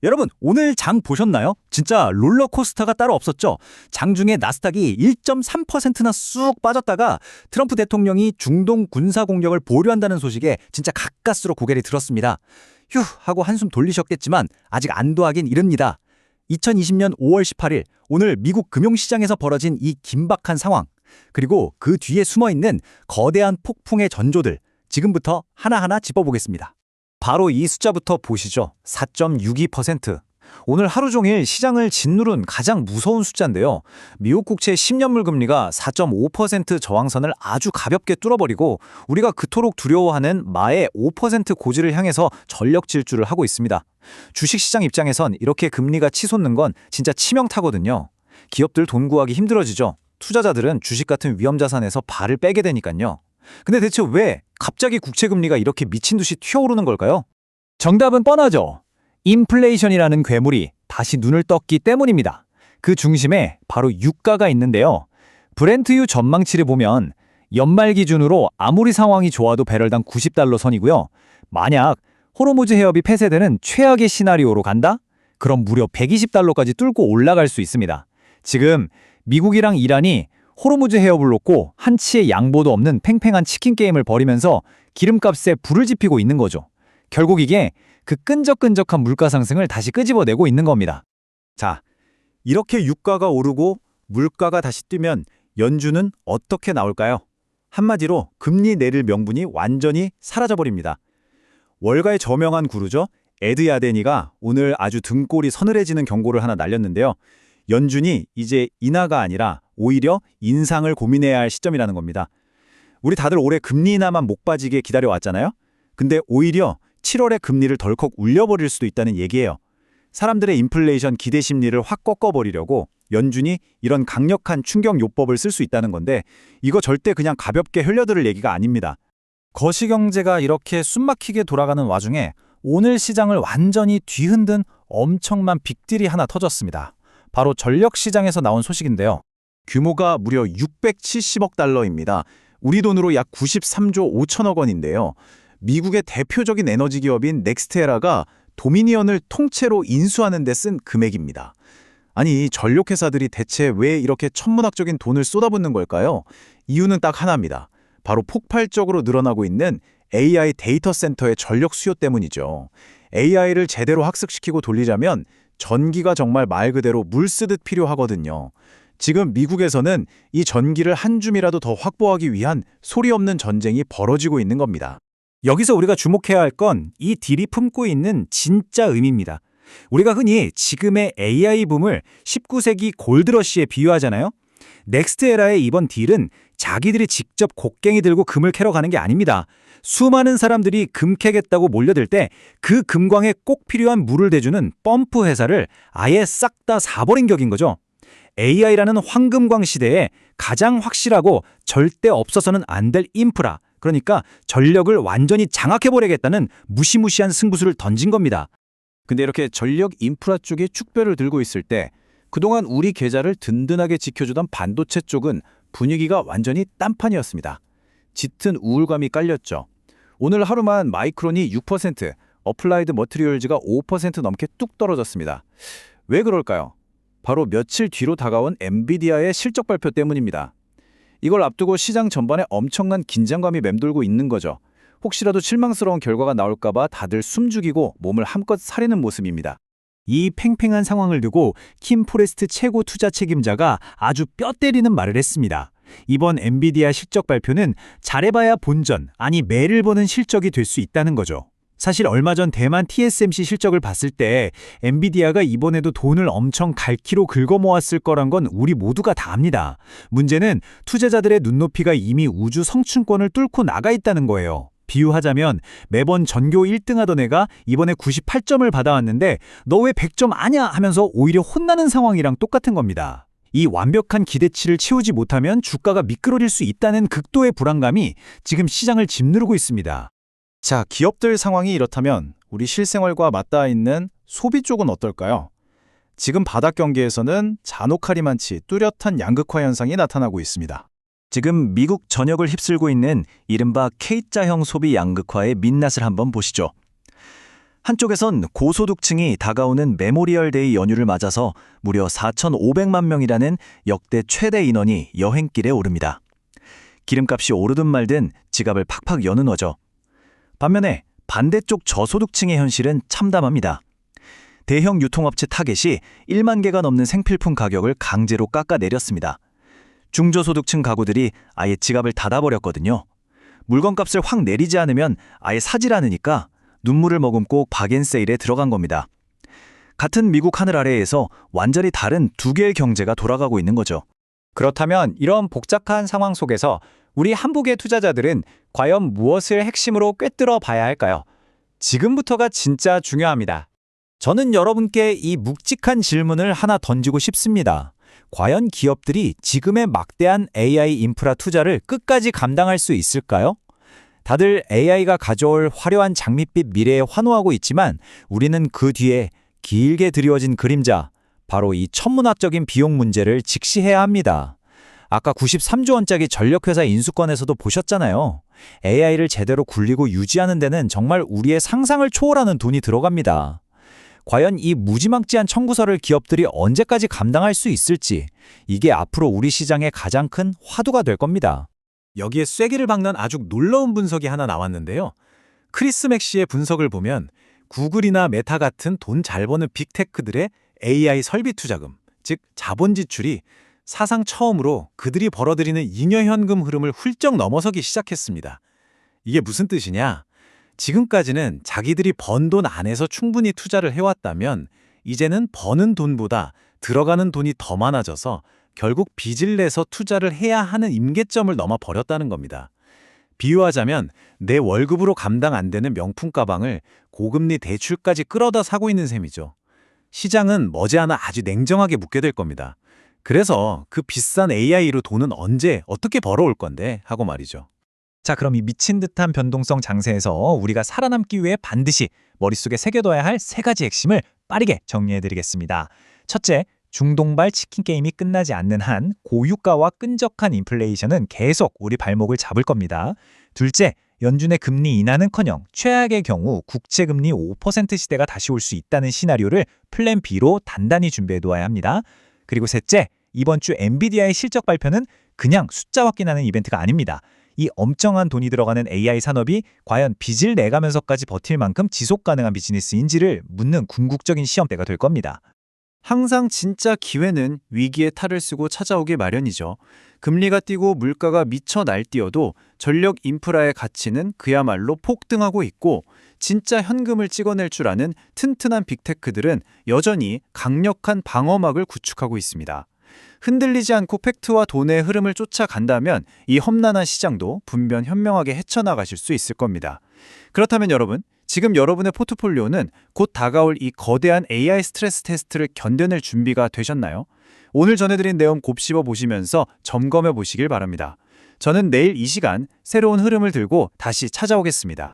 여러분, 오늘 장 보셨나요? 진짜 롤러코스터가 따로 없었죠? 장중에 나스닥이 1.3%나 쑥 빠졌다가 트럼프 대통령이 중동 군사 공격을 보류한다는 소식에 진짜 가까스로 고개를 들었습니다. 휴 하고 한숨 돌리셨겠지만 아직 안도하긴 이릅니다. 2020년 5월 18일 오늘 미국 금융시장에서 벌어진 이 긴박한 상황, 그리고 그 뒤에 숨어있는 거대한 폭풍의 전조들, 지금부터 하나하나 짚어보겠습니다. 바로 이 숫자부터 보시죠. 4.62%. 오늘 하루 종일 시장을 짓누른 가장 무서운 숫자인데요. 미국 국채 10년물 금리가 4.5% 저항선을 아주 가볍게 뚫어버리고 우리가 그토록 두려워하는 마의 5% 고지를 향해서 전력 질주를 하고 있습니다. 주식시장 입장에선 이렇게 금리가 치솟는 건 진짜 치명타거든요. 기업들 돈 구하기 힘들어지죠. 투자자들은 주식 같은 위험 자산에서 발을 빼게 되니까요. 근데 대체 왜 갑자기 국채 금리가 이렇게 미친 듯이 튀어오르는 걸까요? 정답은 뻔하죠. 인플레이션이라는 괴물이 다시 눈을 떴기 때문입니다. 그 중심에 바로 유가가 있는데요. 브렌트유 전망치를 보면 연말 기준으로 아무리 상황이 좋아도 배럴당 90달러 선이고요. 만약 호르무즈 해협이 폐쇄되는 최악의 시나리오로 간다? 그럼 무려 120달러까지 뚫고 올라갈 수 있습니다. 지금 미국이랑 이란이 호르무즈 해협을 놓고 한치의 양보도 없는 팽팽한 치킨 게임을 벌이면서 기름값에 불을 지피고 있는 거죠. 결국 이게 그 끈적끈적한 물가 상승을 다시 끄집어내고 있는 겁니다. 자, 이렇게 유가가 오르고 물가가 다시 뛰면 연준은 어떻게 나올까요? 한마디로 금리 내릴 명분이 완전히 사라져버립니다. 월가의 저명한 구루죠. 에드 야데니가 오늘 아주 등골이 서늘해지는 경고를 하나 날렸는데요. 연준이 이제 인하가 아니라 오히려 인상을 고민해야 할 시점이라는 겁니다. 우리 다들 올해 금리 인하만 목 빠지게 기다려왔잖아요. 근데 오히려 7월에 금리를 덜컥 울려버릴 수도 있다는 얘기예요. 사람들의 인플레이션 기대 심리를 확 꺾어버리려고 연준이 이런 강력한 충격 요법을 쓸 수 있다는 건데, 이거 절대 그냥 가볍게 흘려들을 얘기가 아닙니다. 거시경제가 이렇게 숨막히게 돌아가는 와중에 오늘 시장을 완전히 뒤흔든 엄청난 빅딜이 하나 터졌습니다. 바로 전력시장에서 나온 소식인데요. 규모가 무려 670억 달러입니다. 우리 돈으로 약 93조 5천억 원인데요. 미국의 대표적인 에너지 기업인 넥스테라가 도미니언을 통째로 인수하는 데 쓴 금액입니다. 아니, 전력회사들이 대체 왜 이렇게 천문학적인 돈을 쏟아붓는 걸까요? 이유는 딱 하나입니다. 바로 폭발적으로 늘어나고 있는 AI 데이터 센터의 전력 수요 때문이죠. AI를 제대로 학습시키고 돌리자면 전기가 정말 말 그대로 물 쓰듯 필요하거든요. 지금 미국에서는 이 전기를 한 줌이라도 더 확보하기 위한 소리 없는 전쟁이 벌어지고 있는 겁니다. 여기서 우리가 주목해야 할 건 이 딜이 품고 있는 진짜 의미입니다. 우리가 흔히 지금의 AI 붐을 19세기 골드러시에 비유하잖아요. 넥스트에라의 이번 딜은 자기들이 직접 곡괭이 들고 금을 캐러 가는 게 아닙니다. 수많은 사람들이 금 캐겠다고 몰려들 때 그 금광에 꼭 필요한 물을 대주는 펌프 회사를 아예 싹 다 사버린 격인 거죠. AI라는 황금광 시대에 가장 확실하고 절대 없어서는 안 될 인프라, 그러니까 전력을 완전히 장악해버리겠다는 무시무시한 승부수를 던진 겁니다. 근데 이렇게 전력 인프라 쪽에 축배를 들고 있을 때 그동안 우리 계좌를 든든하게 지켜주던 반도체 쪽은 분위기가 완전히 딴판이었습니다. 짙은 우울감이 깔렸죠. 오늘 하루만 마이크론이 6%, 어플라이드 머티리얼즈가 5% 넘게 뚝 떨어졌습니다. 왜 그럴까요? 바로 며칠 뒤로 다가온 엔비디아의 실적 발표 때문입니다. 이걸 앞두고 시장 전반에 엄청난 긴장감이 맴돌고 있는 거죠. 혹시라도 실망스러운 결과가 나올까봐 다들 숨죽이고 몸을 한껏 사리는 모습입니다. 이 팽팽한 상황을 두고 킴 포레스트 최고 투자 책임자가 아주 뼈 때리는 말을 했습니다. 이번 엔비디아 실적 발표는 잘해봐야 본전, 아니 매를 보는 실적이 될 수 있다는 거죠. 사실 얼마 전 대만 TSMC 실적을 봤을 때 엔비디아가 이번에도 돈을 엄청 갈키로 긁어모았을 거란 건 우리 모두가 다 압니다. 문제는 투자자들의 눈높이가 이미 우주 성층권을 뚫고 나가 있다는 거예요. 비유하자면 매번 전교 1등하던 애가 이번에 98점을 받아왔는데 너 왜 100점 아냐 하면서 오히려 혼나는 상황이랑 똑같은 겁니다. 이 완벽한 기대치를 채우지 못하면 주가가 미끄러질 수 있다는 극도의 불안감이 지금 시장을 짓누르고 있습니다. 자, 기업들 상황이 이렇다면 우리 실생활과 맞닿아 있는 소비 쪽은 어떨까요? 지금 바닥 경기에서는 잔혹하리만치 뚜렷한 양극화 현상이 나타나고 있습니다. 지금 미국 전역을 휩쓸고 있는 이른바 K자형 소비 양극화의 민낯을 한번 보시죠. 한쪽에선 고소득층이 다가오는 메모리얼 데이 연휴를 맞아서 무려 4,500만 명이라는 역대 최대 인원이 여행길에 오릅니다. 기름값이 오르든 말든 지갑을 팍팍 여는 거죠. 반면에 반대쪽 저소득층의 현실은 참담합니다. 대형 유통업체 타겟이 1만 개가 넘는 생필품 가격을 강제로 깎아내렸습니다. 중저소득층 가구들이 아예 지갑을 닫아버렸거든요. 물건값을 확 내리지 않으면 아예 사질 않으니까 눈물을 머금고 박앤세일에 들어간 겁니다. 같은 미국 하늘 아래에서 완전히 다른 두 개의 경제가 돌아가고 있는 거죠. 그렇다면 이런 복잡한 상황 속에서 우리 한국의 투자자들은 과연 무엇을 핵심으로 꿰뚫어 봐야 할까요? 지금부터가 진짜 중요합니다. 저는 여러분께 이 묵직한 질문을 하나 던지고 싶습니다. 과연 기업들이 지금의 막대한 AI 인프라 투자를 끝까지 감당할 수 있을까요? 다들 AI가 가져올 화려한 장밋빛 미래에 환호하고 있지만 우리는 그 뒤에 길게 드리워진 그림자, 바로 이 천문학적인 비용 문제를 직시해야 합니다. 아까 93조 원짜리 전력회사 인수권에서도 보셨잖아요. AI를 제대로 굴리고 유지하는 데는 정말 우리의 상상을 초월하는 돈이 들어갑니다. 과연 이 무지막지한 청구서를 기업들이 언제까지 감당할 수 있을지, 이게 앞으로 우리 시장의 가장 큰 화두가 될 겁니다. 여기에 쐐기를 박는 아주 놀라운 분석이 하나 나왔는데요. 크리스 맥시의 분석을 보면 구글이나 메타 같은 돈 잘 버는 빅테크들의 AI 설비 투자금, 즉 자본 지출이 사상 처음으로 그들이 벌어들이는 잉여 현금 흐름을 훌쩍 넘어서기 시작했습니다. 이게 무슨 뜻이냐? 지금까지는 자기들이 번 돈 안에서 충분히 투자를 해왔다면 이제는 버는 돈보다 들어가는 돈이 더 많아져서 결국 빚을 내서 투자를 해야 하는 임계점을 넘어 버렸다는 겁니다. 비유하자면 내 월급으로 감당 안 되는 명품 가방을 고금리 대출까지 끌어다 사고 있는 셈이죠. 시장은 머지않아 아주 냉정하게 묻게 될 겁니다. 그래서 그 비싼 AI로 돈은 언제 어떻게 벌어올 건데 하고 말이죠. 자, 그럼 이 미친 듯한 변동성 장세에서 우리가 살아남기 위해 반드시 머릿속에 새겨둬야 할 세 가지 핵심을 빠르게 정리해드리겠습니다. 첫째, 중동발 치킨 게임이 끝나지 않는 한 고유가와 끈적한 인플레이션은 계속 우리 발목을 잡을 겁니다. 둘째, 연준의 금리 인하는커녕 최악의 경우 국채금리 5% 시대가 다시 올 수 있다는 시나리오를 플랜 B로 단단히 준비해두어야 합니다. 그리고 셋째, 이번 주 엔비디아의 실적 발표는 그냥 숫자 확인하는 이벤트가 아닙니다. 이 엄청난 돈이 들어가는 AI 산업이 과연 빚을 내가면서까지 버틸 만큼 지속 가능한 비즈니스인지를 묻는 궁극적인 시험대가 될 겁니다. 항상 진짜 기회는 위기의 탈을 쓰고 찾아오기 마련이죠. 금리가 뛰고 물가가 미쳐 날뛰어도 전력 인프라의 가치는 그야말로 폭등하고 있고 진짜 현금을 찍어낼 줄 아는 튼튼한 빅테크들은 여전히 강력한 방어막을 구축하고 있습니다. 흔들리지 않고 팩트와 돈의 흐름을 쫓아간다면 이 험난한 시장도 분변 현명하게 헤쳐나가실 수 있을 겁니다. 그렇다면 여러분, 지금 여러분의 포트폴리오는 곧 다가올 이 거대한 AI 스트레스 테스트를 견뎌낼 준비가 되셨나요? 오늘 전해드린 내용 곱씹어 보시면서 점검해 보시길 바랍니다. 저는 내일 이 시간 새로운 흐름을 들고 다시 찾아오겠습니다.